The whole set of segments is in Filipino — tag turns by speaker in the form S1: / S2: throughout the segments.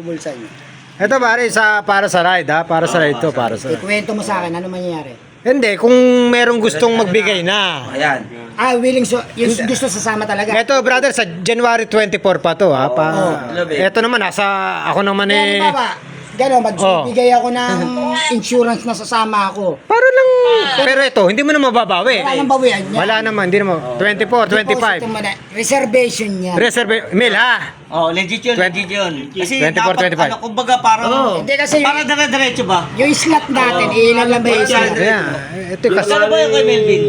S1: Bulsa niyo.
S2: Ito pare, para sa ride ha? Para sa ride to, para sa...
S1: Ikwento mo sa akin, ano mangyayari?
S2: Hindi, kung merong gustong magbigay na.
S3: Ayan.
S1: Willing, yung gusto sasama talaga.
S2: Ito brother, sa January 24 pa to ha. Ito naman, ako naman
S1: Kaya
S2: eh...
S1: halimbawa, gano'n, magbibigay ako ng insurance na sasama ako.
S2: Para lang... Pero ito, hindi mo na mababawi.
S1: Wala nang bawian niya.
S2: Wala naman, hindi naman. 24,
S1: Deposit
S2: 25.
S1: mo na. Reservation niya.
S2: Mil ha?
S3: Legit yun, legit yun. Kasi
S2: 24, 25.
S3: dapat, kumbaga parang,
S1: Hindi kasi
S3: para dire-diretso ba?
S1: yung slot natin, ilan lang ba yung slot?
S2: Ayan. Ito kasi...
S3: Ano ba yung kay Melvin?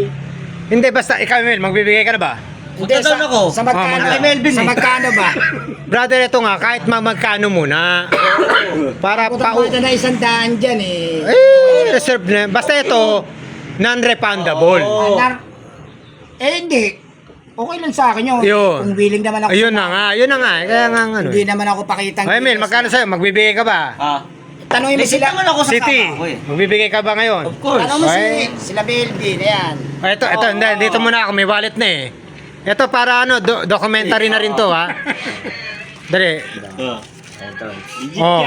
S2: Hindi, basta ikaw Mil, magbibigay ka na ba?
S1: Hindi,
S3: Magkano ako?
S1: sa magkano?
S3: Kay Melvin
S1: Sa
S3: eh.
S1: magkano ba?
S2: Brother, ito nga, kahit magkano muna. Para
S1: Puta
S2: pa...
S1: pa na 100 dyan eh.
S2: reserve na. Basta ito, non-refundable.
S1: Hindi. Okay lang sa akin yun.
S2: Yun.
S1: Kung willing naman ako.
S2: Ayun na nga, yun na nga. Kaya nga ano.
S1: Hindi naman ako pakitang.
S2: Ay, Mil, magkano sa'yo? Magbibigay ka ba?
S1: Tanungin mo
S3: Legit
S1: sila.
S3: naman ako sa
S2: City,
S3: kasama ko eh.
S2: magbibigay ka ba ngayon?
S3: Of course.
S1: Tanong mo
S2: Ay.
S1: sila Melvin. Ayan.
S2: Ito, hindi, dito muna ako, may wallet na eh. Ito para ano, documentary na rin to ha. Dali. Oh,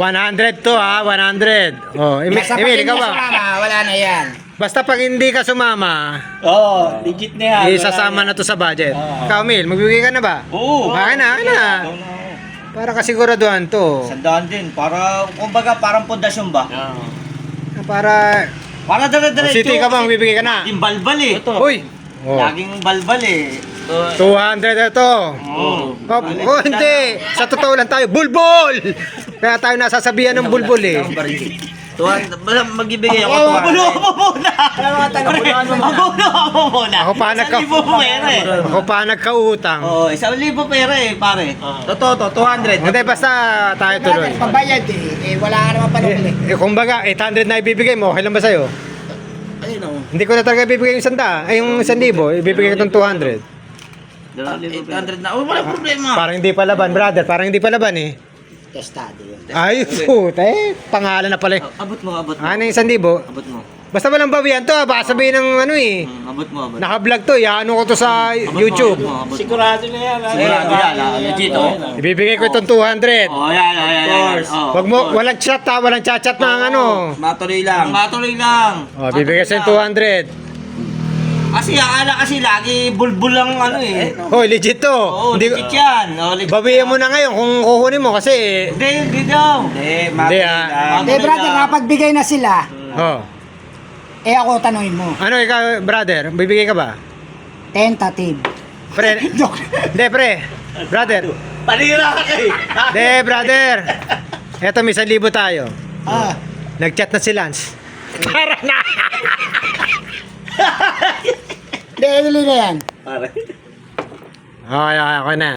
S2: 100 to ha, 100. Oh,
S1: Nasa
S2: Emil, ikaw ba?
S1: sumama, wala na yan.
S2: Basta pag hindi ka sumama,
S3: Legit na yan.
S2: isasama na to sa budget. Ikaw, Emil, magbibigay ka na ba?
S3: Oo.
S2: Akin na. Para kasiguraduhan to.
S3: Sandaan din. Para, kumbaga, parang pundasyon ba?
S2: Para...
S3: Para dire-diretso.
S2: City ka ba, magbibigay ka na?
S3: Laging balbal eh.
S2: Uy! Oh.
S3: Laging balbal eh.
S2: 200 ito. Oh, hindi. Sa totoo lang tayo, bulbul! Kaya tayo nasasabihan ng bulbul eh.
S3: Magbibigay ako. Mabulo mo muna.
S1: Ano mga tanong?
S3: Mabulo mo muna.
S2: Ako pa
S3: 1,000 pera eh.
S2: Ako pa nagkautang.
S3: Oo, 1,000 pera eh, pare. Totoo to, 200.
S2: Hindi, basta tayo tuloy.
S1: Pambayad eh. Wala ka naman panukuli.
S2: Kumbaga, 800 na ibibigay mo, okay lang ba sa'yo?
S3: Ayun o.
S2: Hindi ko na talaga ibibigay yung 100. Ay, yung 1,000, ibibigay ko itong 200.
S3: 800 na. Oh, wala problema.
S2: Parang hindi pa laban, brother. Parang hindi pa laban eh.
S1: Testado yun.
S2: Ay, puta eh. Pangalan na pala eh.
S3: Abot mo, abot mo.
S2: Ano yung 1,000?
S3: Abot mo.
S2: Basta walang bawian to ha. Baka sabihin ng ano eh.
S3: Abot mo, abot.
S2: Naka-vlog to. Ano ko to sa YouTube.
S3: Sigurado na yan. Sigurado yan. Legit o.
S2: Ibibigay ko itong 200.
S3: Oh, yan.
S2: Wag mo, walang chat ha. Walang chat ng ano.
S3: Matuloy lang. Matuloy lang.
S2: Oh, bibigay sa 200.
S3: Kasi akala kasi lagi bulbul lang ano eh.
S2: Hoy, legit to.
S3: Oo, legit yan. Legit
S2: Bawian mo na ngayon kung kukunin mo kasi.
S3: Hindi daw.
S2: Hindi ah.
S1: Eh brother, napagbigay na sila.
S2: Oh.
S1: Ako tanungin mo.
S2: Ano ikaw, brother? Bibigay ka ba?
S1: Tentative.
S2: Pre.
S1: Joke.
S2: Hindi, pre. Brother.
S3: Panira ka eh.
S2: Hindi, brother. Eto, may 1,000 tayo. Nag-chat na si Lance. Tara na!
S1: Hindi, na yan.
S3: Pare.
S2: Okay, okay na.